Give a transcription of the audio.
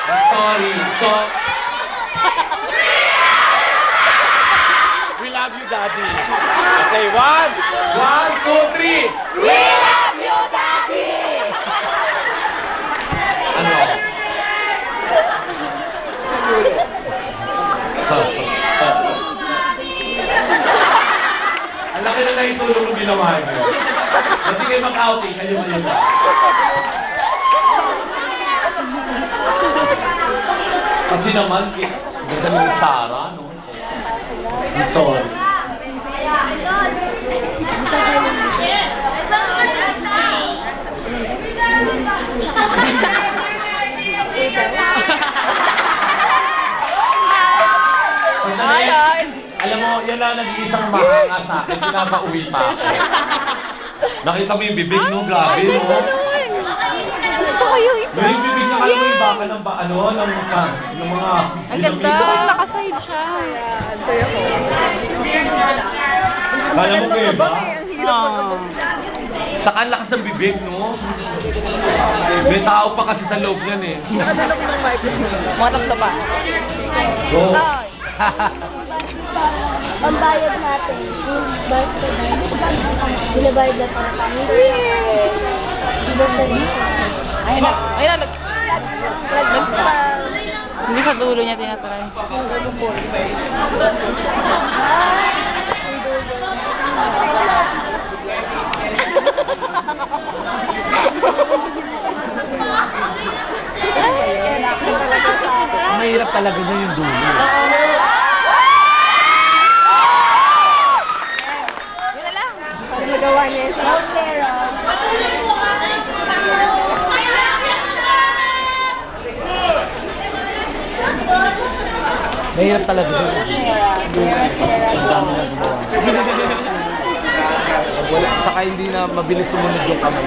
Sorry. We love you, Daddy. Okay, one, two, three. We love you, Daddy! Ano? Ang laki na naitulong ng ginawa niyo. Hindi kayo mag-outing, kayo na. Kasi naman, ganda ng Sarah, no? Ito. Alam mo, yan lang nag-iisang mahanga sa akin, pinapauwi pa ako. Nakita mo yung bibig, no? Grabe, no? Yung bibig na alam mo yung baka ng mga... Ang ganda, nakaside siya. Kala mo kayo ba? Saka ang lakas ng bibig, no? May tao pa kasi sa loob yan, eh. Matak na ba? Go! Ang bayad natin. Binabayad na para kami. Ayun na. Hindi sa dulo niya tinatry. Mahirap talaga na yung dulo. Nagawa niya yung pero Mahirap talaga yun. Saka hindi na mabilis sumunod yung kamay.